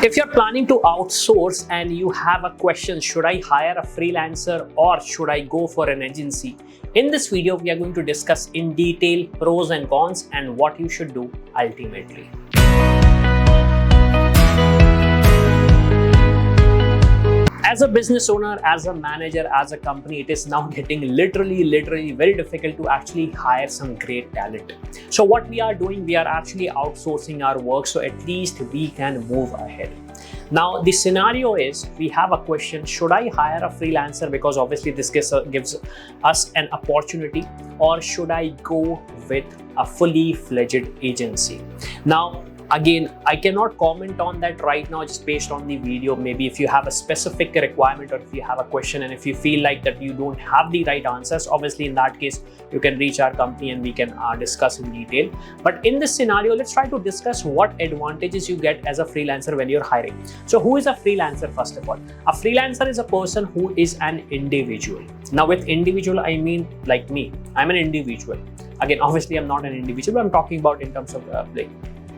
If you're planning to outsource and you have a question, should I hire a freelancer or should I go for an agency? In this video, we are going to discuss in detail pros and cons and what you should do ultimately. As a business owner, as a manager, as a company, it is now getting literally very difficult to actually hire some great talent. So what we are doing, we are actually outsourcing our work so at least we can move ahead. Now, the scenario is we have a question, should I hire a freelancer because obviously this gives us an opportunity, or should I go with a fully fledged agency? Now, again, I cannot comment on that right now just based on the video. Maybe if you have a specific requirement or if you have a question and if you feel like that you don't have the right answers, obviously in that case, you can reach our company and we can discuss in detail. But in this scenario, let's try to discuss what advantages you get as a freelancer when you're hiring. So who is a freelancer first of all? A freelancer is a person who is an individual. Now with individual, I mean like me. I'm an individual. Again, obviously I'm not an individual, but I'm talking about in terms of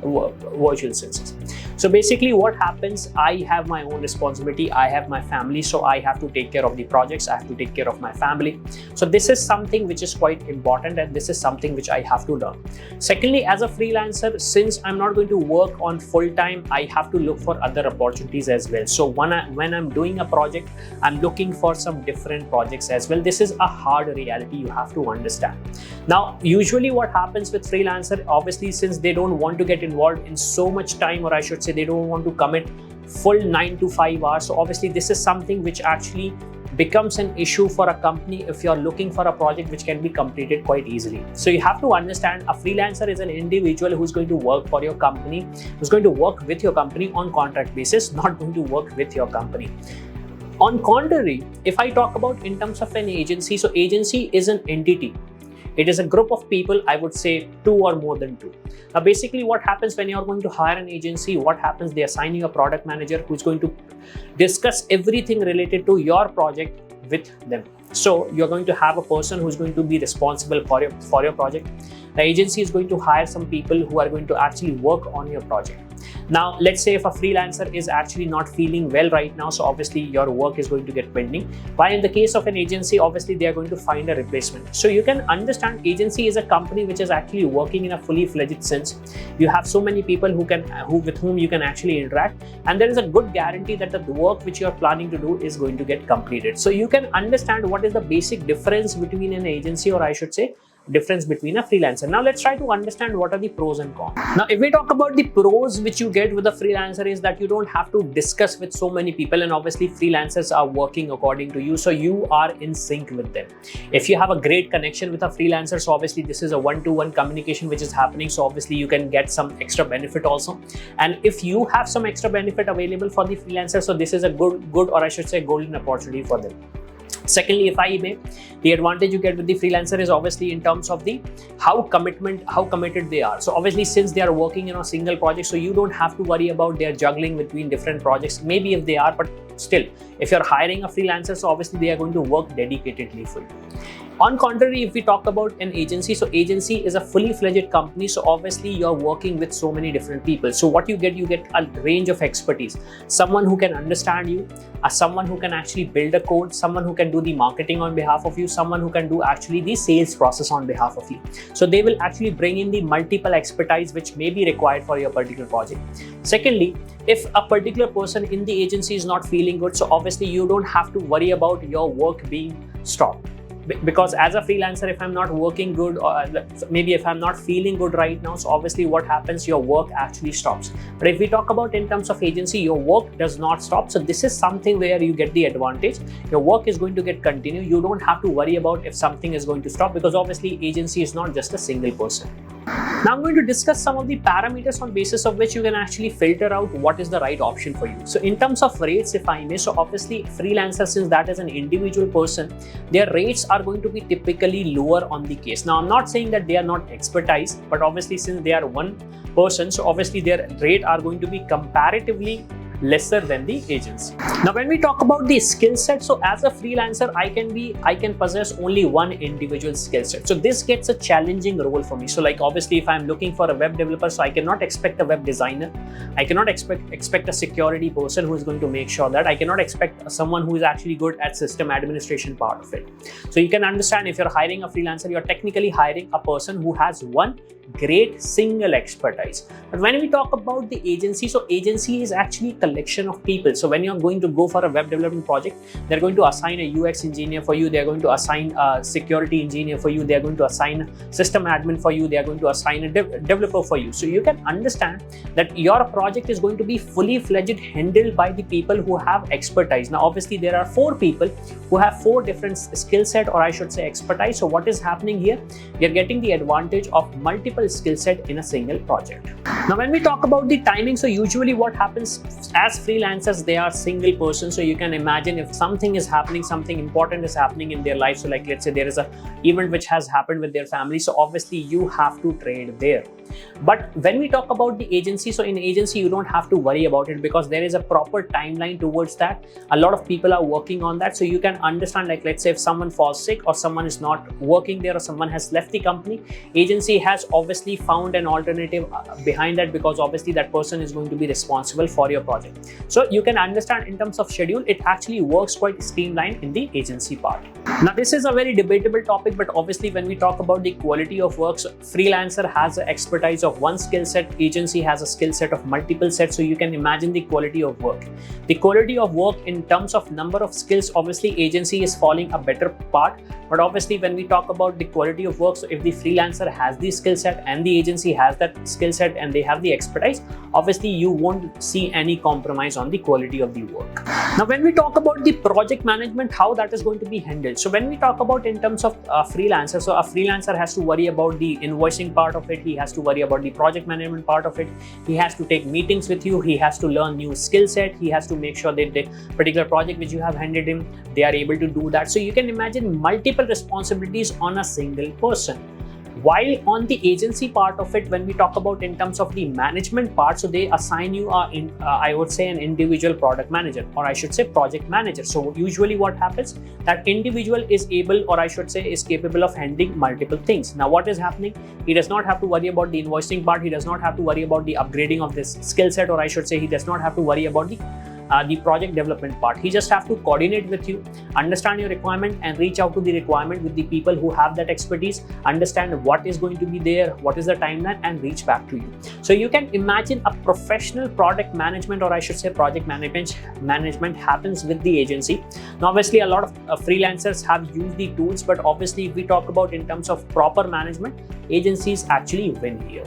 virtual senses. So basically what happens, I have my own responsibility, I have my family, so I have to take care of the projects, I have to take care of my family. So this is something which is quite important and this is something which I have to learn. Secondly, as a freelancer, since I'm not going to work on full time, I have to look for other opportunities as well. So when I'm doing a project, I'm looking for some different projects as well. This is a hard reality you have to understand. Now, usually what happens with freelancer, obviously since they don't want to get involved in so much time, or I should say they don't want to commit full 9 to 5 hours. So obviously this is something which actually becomes an issue for a company if you're looking for a project which can be completed quite easily. So you have to understand a freelancer is an individual who's going to work for your company, who's going to work with your company on contract basis, not going to work with your company. On contrary, if I talk about in terms of an agency, so agency is an entity. It is a group of people, I would say 2 or more than 2. Now, basically what happens when you're going to hire an agency, what happens, they assign you a product manager who's going to discuss everything related to your project with them. So you're going to have a person who's going to be responsible for your project. The agency is going to hire some people who are going to actually work on your project. Now, let's say if a freelancer is actually not feeling well right now, so obviously your work is going to get pending. While in the case of an agency, obviously they are going to find a replacement. So you can understand agency is a company which is actually working in a fully fledged sense. You have so many people with whom you can actually interact, and there is a good guarantee that the work which you are planning to do is going to get completed. So you can understand what is the basic difference between an agency, or I should say difference between a freelancer. Now let's try to understand what are the pros and cons. Now if we talk about the pros which you get with a freelancer is that you don't have to discuss with so many people, and obviously freelancers are working according to you, so you are in sync with them. If you have a great connection with a freelancer, so obviously this is a one-to-one communication which is happening, so obviously you can get some extra benefit also. And if you have some extra benefit available for the freelancer, so this is a good or I should say golden opportunity for them. Secondly, if I may, the advantage you get with the freelancer is obviously in terms of the how committed they are. So obviously since they are working in a single project, so you don't have to worry about their juggling between different projects. Maybe if they are, but still, if you're hiring a freelancer, so obviously they are going to work dedicatedly for you. On contrary, if we talk about an agency, so agency is a fully fledged company. So obviously you're working with so many different people. So what you get a range of expertise. Someone who can understand you, someone who can actually build a code, someone who can do the marketing on behalf of you, someone who can do actually the sales process on behalf of you. So they will actually bring in the multiple expertise which may be required for your particular project. Secondly, if a particular person in the agency is not feeling good, so obviously you don't have to worry about your work being stopped. Because as a freelancer, if I'm not working good, or maybe if I'm not feeling good right now, so obviously what happens, your work actually stops. But if we talk about in terms of agency, your work does not stop. So this is something where you get the advantage. Your work is going to get continued. You don't have to worry about if something is going to stop, because obviously agency is not just a single person. Now I'm going to discuss some of the parameters on basis of which you can actually filter out what is the right option for you. So in terms of rates, if I may, so obviously freelancer, since that is an individual person, their rates are going to be typically lower on the case. Now I'm not saying that they are not expertise, but obviously since they are one person, so obviously their rate are going to be comparatively lesser than the agency. Now, when we talk about the skill set, so as a freelancer, I can possess only one individual skill set. So this gets a challenging role for me. So like obviously, if I'm looking for a web developer, so I cannot expect a web designer. I cannot expect a security person who is going to make sure that. I cannot expect someone who is actually good at system administration part of it. So you can understand, if you're hiring a freelancer, you're technically hiring a person who has one great single expertise. But when we talk about the agency, so agency is actually a collection of people. So when you're going to go for a web development project, they're going to assign a UX engineer for you, they're going to assign a security engineer for you, they're going to assign a system admin for you, they're going to assign a developer for you. So you can understand that your project is going to be fully fledged handled by the people who have expertise. Now obviously there are 4 people who have 4 different skill set, or I should say expertise. So what is happening here? You're getting the advantage of multiple skill set in a single project. Now when we talk about the timing, so usually what happens, as freelancers, they are single person. So you can imagine if something is happening, something important is happening in their life. So like let's say there is a event which has happened with their family, so obviously you have to trade there. But when we talk about the agency, so in agency you don't have to worry about it, because there is a proper timeline towards that. A lot of people are working on that. So you can understand, like let's say if someone falls sick or someone is not working there or someone has left the company, agency has obviously found an alternative behind that, because obviously that person is going to be responsible for your project. So you can understand in terms of schedule, it actually works quite streamlined in the agency part. Now this is a very debatable topic, but obviously when we talk about the quality of work, so freelancer has an expertise of one skill set, agency has a skill set of multiple sets. So you can imagine the quality of work. The quality of work in terms of number of skills, obviously agency is falling a better part. But obviously when we talk about the quality of work, so if the freelancer has the skill set and the agency has that skill set and they have the expertise, obviously you won't see any compromise on the quality of the work. Now when we talk about the project management, how that is going to be handled. So when we talk about in terms of a freelancer, so a freelancer has to worry about the invoicing part of it, he has to worry about the project management part of it, he has to take meetings with you, he has to learn new skill set, he has to make sure that the particular project which you have handed him, they are able to do that. So you can imagine multiple responsibilities on a single person. While on the agency part of it, when we talk about in terms of the management part, so they assign you I would say an individual product manager, or I should say project manager. So usually what happens, that individual is able, or I should say is capable of handling multiple things. Now what is happening, he does not have to worry about the invoicing part, he does not have to worry about the upgrading of this skill set, or I should say he does not have to worry about the project development part. He just have to coordinate with you, understand your requirement and reach out to the requirement with the people who have that expertise, understand what is going to be there, what is the timeline, and reach back to you. So you can imagine a professional product management, or I should say project management happens with the agency. Now obviously a lot of freelancers have used the tools, but obviously if we talk about in terms of proper management, agencies actually win here.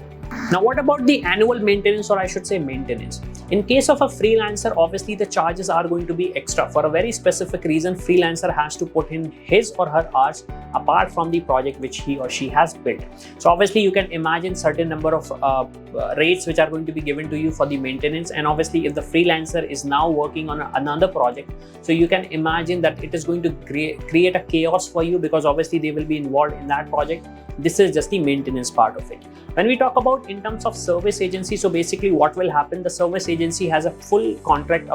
Now what about the annual maintenance, or I should say maintenance? In case of a freelancer, obviously the charges are going to be extra. For a very specific reason, freelancer has to put in his or her hours apart from the project which he or she has built. So obviously you can imagine certain number of rates which are going to be given to you for the maintenance. And obviously if the freelancer is now working on another project, so you can imagine that it is going to create a chaos for you, because obviously they will be involved in that project. This is just the maintenance part of it. When we talk about in terms of service agency, so basically what will happen, the service agency has a full contract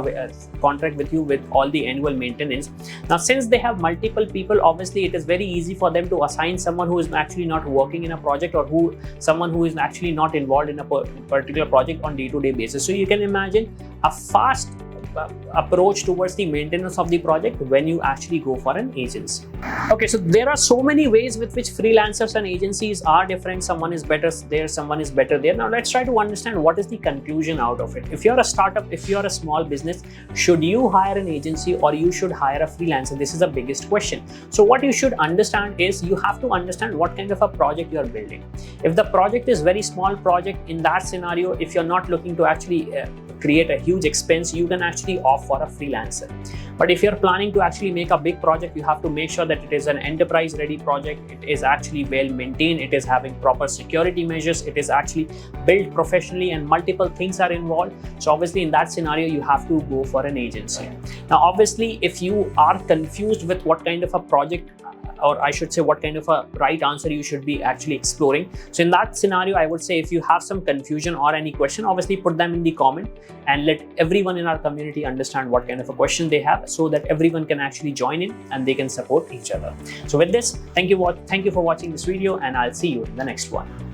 with you with all the annual maintenance. Now since they have multiple people, obviously it is very easy for them to assign someone who is actually not working in a project, or someone who is actually not involved in a particular project on day-to-day basis. So you can imagine a fast approach towards the maintenance of the project when you actually go for an agency. Okay, so there are so many ways with which freelancers and agencies are different. Someone is better there, someone is better there. Now let's try to understand what is the conclusion out of it. If you're a startup, if you're a small business, should you hire an agency or you should hire a freelancer? This is the biggest question. So what you should understand is you have to understand what kind of a project you are building. If the project is very small project, in that scenario, if you're not looking to actually create a huge expense, you can actually opt for a freelancer. But if you're planning to actually make a big project, you have to make sure that it is an enterprise ready project, it is actually well maintained, it is having proper security measures, it is actually built professionally, and multiple things are involved. So obviously in that scenario you have to go for an agency. Now obviously if you are confused with what kind of a project or I should say what kind of a right answer you should be actually exploring. So in that scenario, I would say if you have some confusion or any question, obviously put them in the comment and let everyone in our community understand what kind of a question they have, so that everyone can actually join in and they can support each other. So with this, thank you for watching this video, and I'll see you in the next one.